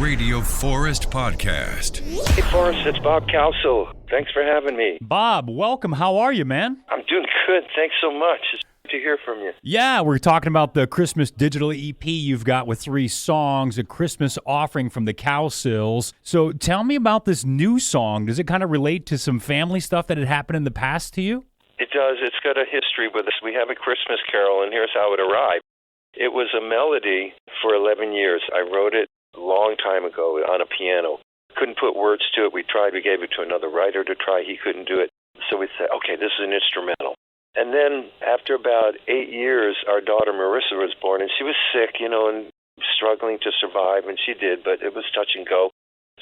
Radio Forest Podcast. Hey, Forrest, it's Bob Cowsill. Thanks for having me. Bob, welcome. How are you, man? I'm doing good. Thanks so much. It's good to hear from you. Yeah, we're talking about the Christmas digital EP you've got with 3 songs, a Christmas offering from the Cowsills. So tell me about this new song. Does it kind of relate to some family stuff that had happened in the past to you? It does. It's got a history with us. We have a Christmas carol, and here's how it arrived. It was a melody for 11 years. I wrote it a long time ago on a piano. Couldn't put words to it. We tried. We gave it to another writer to try. He couldn't do it. So we said, okay, this is an instrumental. And then after about 8 years, our daughter Marissa was born, and she was sick, and struggling to survive, and she did, but it was touch and go.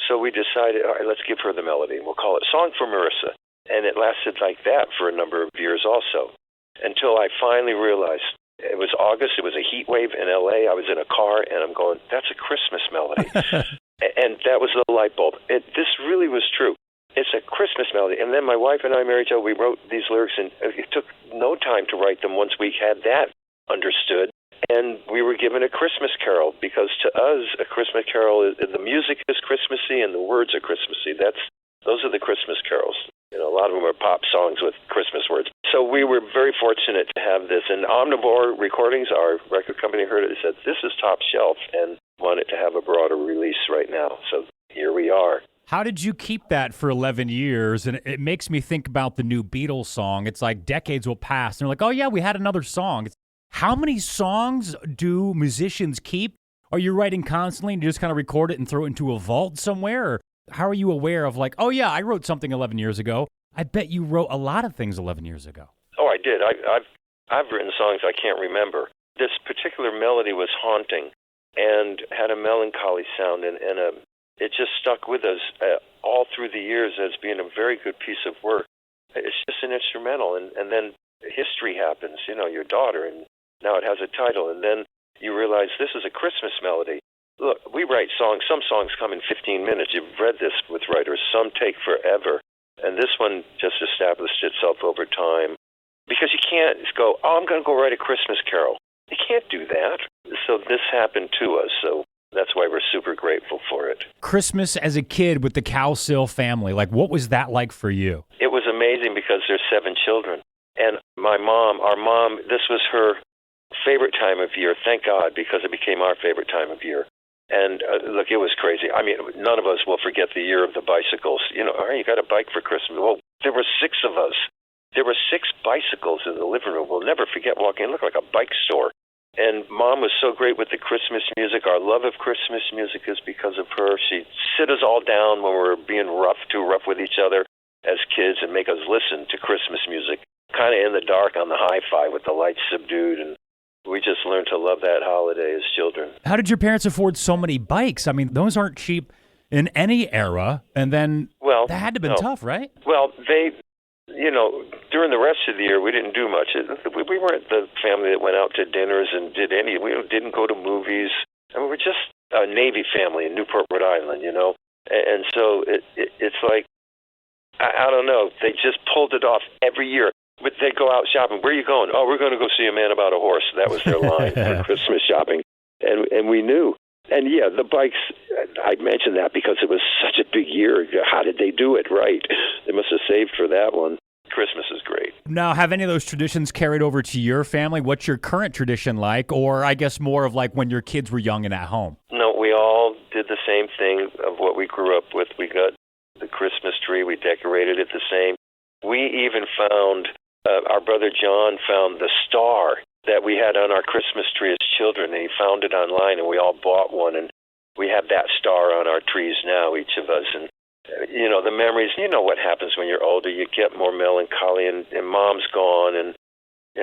So we decided, all right, let's give her the melody. We'll call it Song for Marissa. And it lasted like that for a number of years also, until I finally realized, it was August, it was a heat wave in L.A., I was in a car, and I'm going, that's a Christmas melody. And that was the light bulb. This really was true. It's a Christmas melody. And then my wife and I, Mary Jo, we wrote these lyrics, and it took no time to write them once we had that understood. And we were given a Christmas carol, because to us, a Christmas carol, the music is Christmassy and the words are Christmassy. Those are the Christmas carols. A lot of them are pop songs with Christmas words. So we were very fortunate to have this. And Omnivore Recordings, our record company, heard it and said, this is top shelf, and wanted to have a broader release right now. So here we are. How did you keep that for 11 years? And it makes me think about the new Beatles song. It's like decades will pass, and they're like, oh, yeah, we had another song. How many songs do musicians keep? Are you writing constantly and you just kind of record it and throw it into a vault somewhere? Or how are you aware of like, oh, yeah, I wrote something 11 years ago. I bet you wrote a lot of things 11 years ago. Oh, I did. I've written songs I can't remember. This particular melody was haunting and had a melancholy sound, and it just stuck with us all through the years as being a very good piece of work. It's just an instrumental, and then history happens, your daughter, and now it has a title, and then you realize this is a Christmas melody. Look, we write songs. Some songs come in 15 minutes. You've read this with writers. Some take forever. And this one just established itself over time. Because you can't just go, I'm going to go write a Christmas carol. You can't do that. So this happened to us. So that's why we're super grateful for it. Christmas as a kid with the Cowsill family, like what was that like for you? It was amazing because there's 7 children. And our mom, this was her favorite time of year. Thank God, because it became our favorite time of year. And look, it was crazy. I mean, none of us will forget the year of the bicycles. All right, you got a bike for Christmas. Well, there were 6 of us. There were 6 bicycles in the living room. We'll never forget walking in. It looked like a bike store. And Mom was so great with the Christmas music. Our love of Christmas music is because of her. She'd sit us all down when we were being too rough with each other as kids, and make us listen to Christmas music, kind of in the dark on the hi-fi with the lights subdued, and we just learned to love that holiday as children. How did your parents afford so many bikes? I mean, those aren't cheap in any era. And then that had to have been tough, right? Well, they, during the rest of the year, we didn't do much. We weren't the family that went out to dinners and we didn't go to movies. I mean, we're just a Navy family in Newport, Rhode Island, And so it's like, I don't know, they just pulled it off every year. But they'd go out shopping. Where are you going? Oh, we're going to go see a man about a horse. That was their line for Christmas shopping. And we knew. And, yeah, the bikes, I mentioned that because it was such a big year. How did they do it right? They must have saved for that one. Christmas is great. Now, have any of those traditions carried over to your family? What's your current tradition like? Or I guess more of like when your kids were young and at home? No, we all did the same thing of what we grew up with. We got the Christmas tree. We decorated it the same. We even found... our brother John found the star that we had on our Christmas tree as children, and he found it online, and we all bought one, and we have that star on our trees now, each of us. And, the memories, what happens when you're older. You get more melancholy, and Mom's gone, and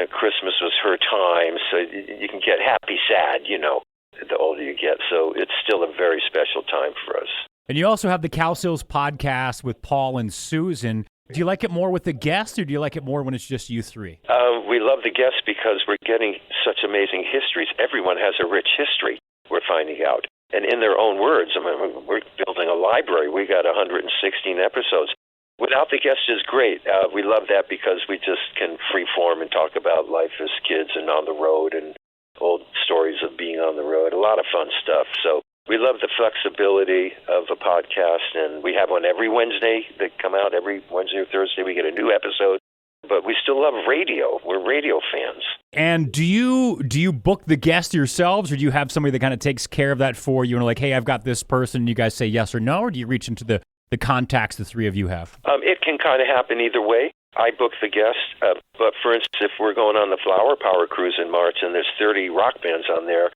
Christmas was her time, so you can get happy, sad, the older you get. So it's still a very special time for us. And you also have the Cowsills podcast with Paul and Susan. Do you like it more with the guests, or do you like it more when it's just you 3? We love the guests because we're getting such amazing histories. Everyone has a rich history, we're finding out. And in their own words, I mean, we're building a library. We got 116 episodes. Without the guests is great. We love that because we just can freeform and talk about life as kids and on the road and old stories of being on the road. A lot of fun stuff. So We love the flexibility of a podcast, and we have one every Wednesday that come out. Every Wednesday or Thursday we get a new episode. But we still love radio. We're radio fans. And do you book the guests yourselves, or do you have somebody that kind of takes care of that for you and like, hey, I've got this person, and you guys say yes or no, or do you reach into the contacts the three of you have? It can kind of happen either way. I book the guests, but for instance, if we're going on the Flower Power Cruise in March and there's 30 rock bands on there,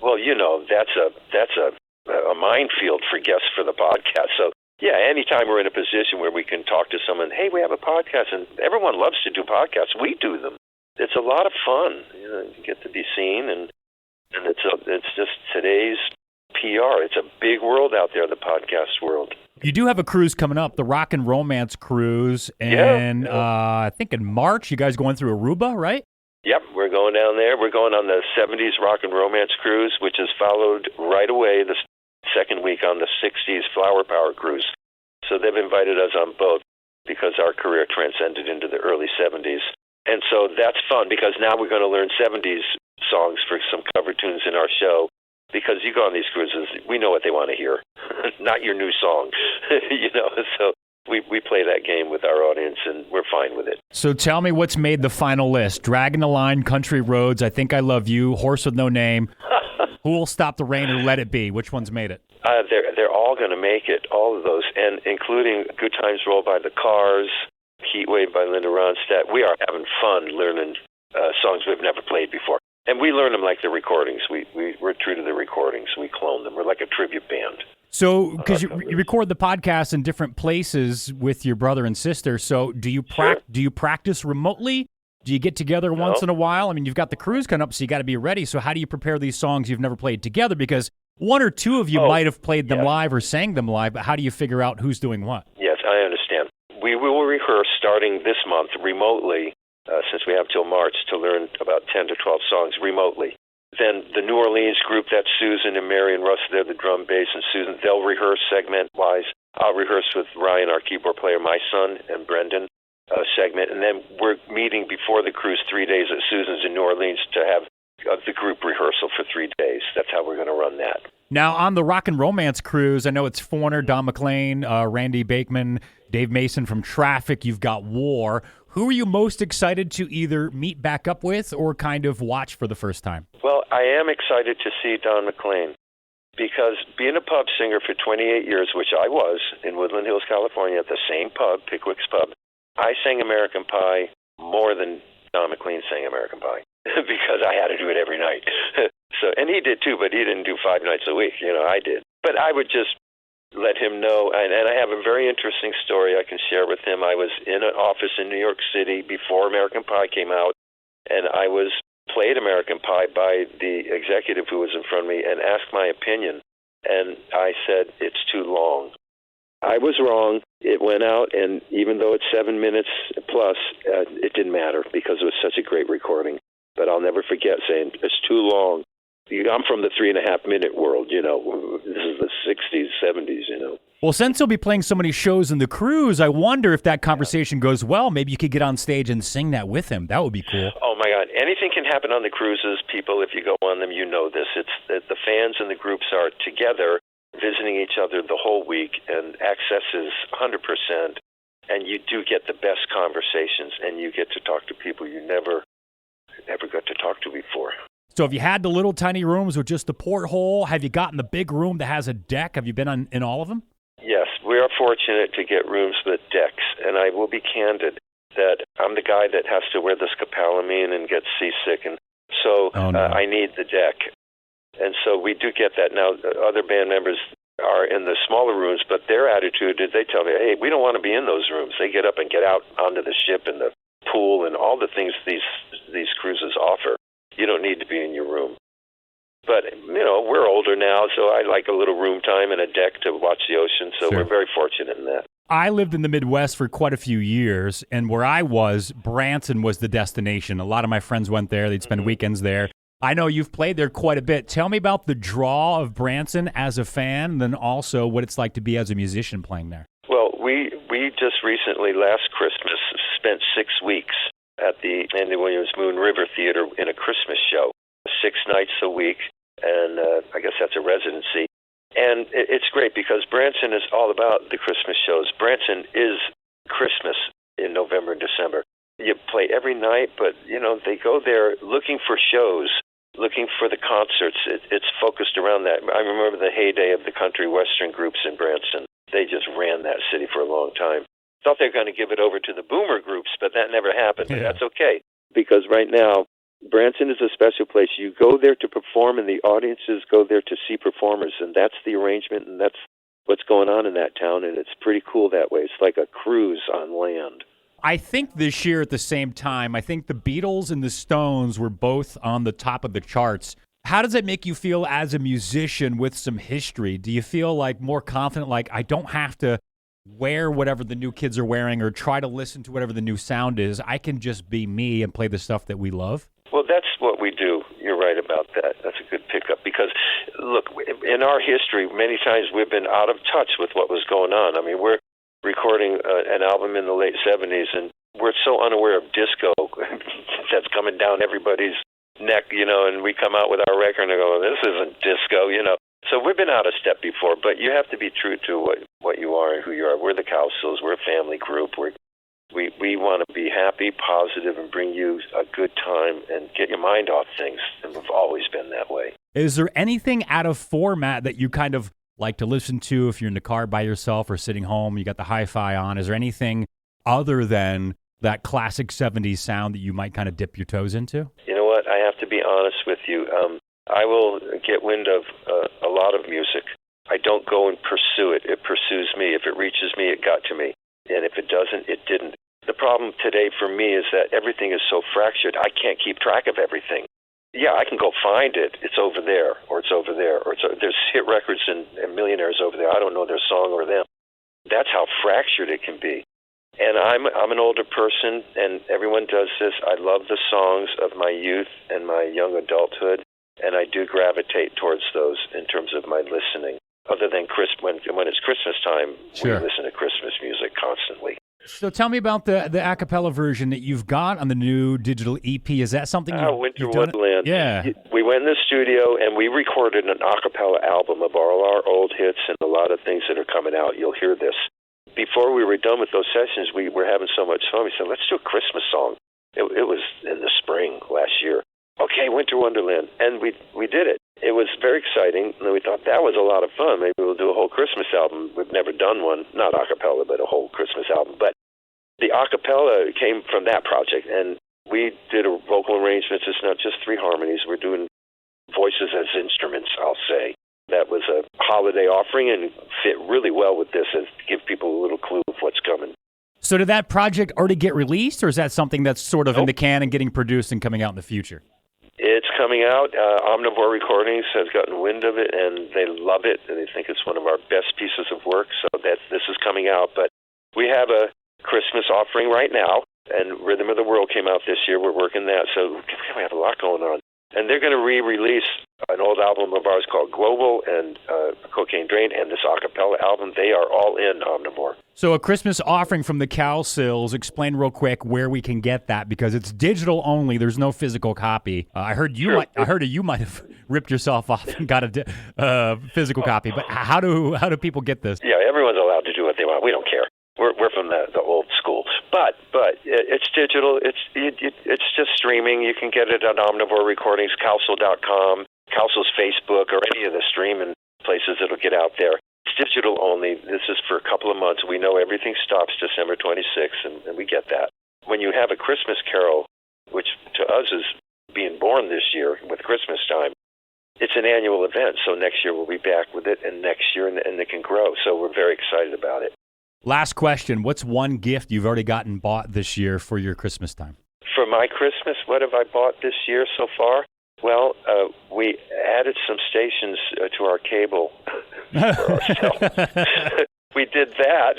well, that's a minefield for guests for the podcast. So, yeah, anytime we're in a position where we can talk to someone, hey, we have a podcast, and everyone loves to do podcasts. We do them. It's a lot of fun. You get to be seen, and it's just today's PR. It's a big world out there, the podcast world. You do have a cruise coming up, the Rock and Romance Cruise, and I think in March you guys going through Aruba, right? Yep, we're going down there. We're going on the 70s Rock and Romance Cruise, which is followed right away the second week on the 60s Flower Power Cruise. So they've invited us on both because our career transcended into the early 70s. And so that's fun because now we're going to learn 70s songs for some cover tunes in our show. Because you go on these cruises, we know what they want to hear, not your new song, So we play that game with our audience, and we're fine with it. So tell me what's made the final list. Dragging the Line, Country Roads, I Think I Love You, Horse with No Name, Who Will Stop the Rain, or Let It Be? Which one's made it? They're all going to make it, all of those, and including Good Times Roll by the Cars, Heat Wave by Linda Ronstadt. We are having fun learning songs we've never played before. And we learn them like the recordings. We're true to the recordings. We clone them. We're like a tribute band. So, because you record the podcast in different places with your brother and sister, so do you practice remotely? Do you get together once in a while? I mean, you've got the cruise coming up, so you got to be ready. So how do you prepare these songs you've never played together? Because one or two of you might have played them live or sang them live, but how do you figure out who's doing what? Yes, I understand. We will rehearse starting this month remotely. Since we have till March to learn about 10 to 12 songs remotely. Then the New Orleans group, that's Susan and Mary and Russ, they're the drum, bass, and Susan. They'll rehearse segment-wise. I'll rehearse with Ryan, our keyboard player, my son, and Brendan, segment. And then we're meeting before the cruise 3 days at Susan's in New Orleans to have the group rehearsal for 3 days. That's how we're going to run that. Now, on the Rock and Romance Cruise, I know it's Foreigner, Don McLean, Randy Bakeman, Dave Mason from Traffic. You've got War. Who are you most excited to either meet back up with or kind of watch for the first time? Well, I am excited to see Don McLean because being a pub singer for 28 years, which I was in Woodland Hills, California, at the same pub, Pickwick's Pub, I sang American Pie more than Don McLean sang American Pie because I had to do it every night. And he did too, but he didn't do 5 nights a week. I did. But I would just let him know, and I have a very interesting story I can share with him. I was in an office in New York City before American Pie came out, and I was played American Pie by the executive who was in front of me and asked my opinion, and I said, it's too long. I was wrong. It went out, and even though it's 7 minutes plus, it didn't matter because it was such a great recording. But I'll never forget saying, it's too long. I'm from the 3.5-minute world, This is the 60s, 70s, Well, since you'll be playing so many shows in the cruise, I wonder if that conversation goes well. Maybe you could get on stage and sing that with him. That would be cool. Oh, my God. Anything can happen on the cruises, people. If you go on them, you know this. It's that the fans and the groups are together visiting each other the whole week, and access is 100%. And you do get the best conversations, and you get to talk to people you never got to talk to before. So have you had the little tiny rooms with just the porthole? Have you gotten the big room that has a deck? Have you been in all of them? Yes, we are fortunate to get rooms with decks, and I will be candid that I'm the guy that has to wear the scopolamine and get seasick, and so I need the deck. And so we do get that. Now, other band members are in the smaller rooms, but their attitude is they tell me, hey, we don't want to be in those rooms. They get up and get out onto the ship and the pool and all the things these cruises offer. You don't need to be in your room. But, we're older now, so I like a little room time and a deck to watch the ocean, so We're very fortunate in that. I lived in the Midwest for quite a few years, and where I was, Branson was the destination. A lot of my friends went there. They'd spend weekends there. I know you've played there quite a bit. Tell me about the draw of Branson as a fan, and then also what it's like to be as a musician playing there. Well, we just recently, last Christmas, spent 6 weeks at the Andy Williams Moon River Theater in a Christmas show, 6 nights a week, and I guess that's a residency. And it's great because Branson is all about the Christmas shows. Branson is Christmas in November and December. You play every night, but, they go there looking for shows, looking for the concerts. It's focused around that. I remember the heyday of the country western groups in Branson. They just ran that city for a long time. Thought they were going to give it over to the boomer groups, but that never happened. Yeah. But that's okay, because right now, Branson is a special place. You go there to perform, and the audiences go there to see performers, and that's the arrangement, and that's what's going on in that town, and it's pretty cool that way. It's like a cruise on land. I think this year at the same time, I think the Beatles and the Stones were both on the top of the charts. How does it make you feel as a musician with some history? Do you feel like more confident, like I don't have to wear whatever the new kids are wearing or try to listen to whatever the new sound is? I can just be me and play the stuff that we love? Well, that's what we do. You're right about that. That's a good pickup because, look, in our history, many times we've been out of touch with what was going on. I mean, we're recording an album in the late 70s, and we're so unaware of disco that's coming down everybody's neck, and we come out with our record and go, this isn't disco, So we've been out of step before, but you have to be true to what you are and who you are. We're the Cowsills. We're a family group. We want to be happy, positive, and bring you a good time and get your mind off things, and we've always been that way. Is there anything out of format that you kind of like to listen to if you're in the car by yourself or sitting home, you got the hi-fi on? Is there anything other than that classic 70s sound that you might kind of dip your toes into? You know what? I have to be honest with you. I will get wind of a lot of music. I don't go and pursue it. It pursues me. If it reaches me, it got to me. And if it doesn't, it didn't. The problem today for me is that everything is so fractured, I can't keep track of everything. Yeah, I can go find it. It's over there, or it's over there, or there's hit records and millionaires over there. I don't know their song or them. That's how fractured it can be. And I'm an older person, and everyone does this. I love the songs of my youth and my young adulthood, and I do gravitate towards those in terms of my listening. Other than when it's Christmas time, sure, we listen to Christmas music constantly. So tell me about the a cappella version that you've got on the new digital EP. Is that something you've done? Wonderland. Yeah. We went in the studio and we recorded an a cappella album of all our old hits and a lot of things that are coming out. You'll hear this. Before we were done with those sessions, we were having so much fun. We said, let's do a Christmas song. It was in the spring last year. Okay, Winter Wonderland. And we did it. It was very exciting, and we thought that was a lot of fun. Maybe we'll do a whole Christmas album. We've never done one, not a cappella, but a whole Christmas album. But the a cappella came from that project, and we did a vocal arrangements. It's not just three harmonies. We're doing voices as instruments, I'll say. That was a holiday offering and fit really well with this to give people a little clue of what's coming. So did that project already get released, or is that something that's sort of in the can and getting produced and coming out in the future? It's coming out. Omnivore Recordings has gotten wind of it, and they love it, and they think it's one of our best pieces of work, so this is coming out. But we have a Christmas offering right now, and Rhythm of the World came out this year. We're working that, so we have a lot going on. And they're going to re-release an old album of ours called Global and Cocaine Drain and this a cappella album. They are all in Omnivore. So a Christmas offering from the Cowsills. Explain real quick where we can get that, because it's digital only. There's no physical copy. I heard you might have ripped yourself off and got a physical copy. But how do people get this? Yeah, everyone's allowed to do what they want. We don't care. We're from the old school, but it's digital. It's just streaming. You can get it on Omnivore Recordings, Cowsill.com, Cowsils Facebook, or any of the streaming places that'll get out there. It's digital only. This is for a couple of months. We know everything stops December 26th, and we get that. When you have a Christmas carol, which to us is being born this year with Christmas time, it's an annual event. So next year we'll be back with it, and next year, and it can grow. So we're very excited about it. Last question. What's one gift you've already gotten bought this year for your Christmas time? For my Christmas, what have I bought this year so far? Well, we added some stations to our cable for ourselves. We did that.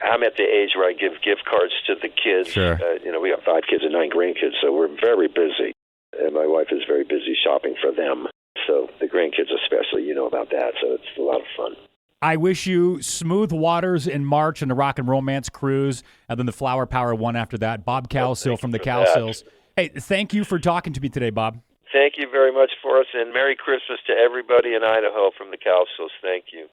I'm at the age where I give gift cards to the kids. Sure. We have 5 kids and 9 grandkids, so we're very busy. And my wife is very busy shopping for them. So the grandkids especially, you know about that. So it's a lot of fun. I wish you smooth waters in March and the Rock and Romance Cruise, and then the Flower Power one after that. Bob Cowsill from the Cowsills. Hey, thank you for talking to me today, Bob. Thank you very much, Forrest, and Merry Christmas to everybody in Idaho from the Cowsills. Thank you.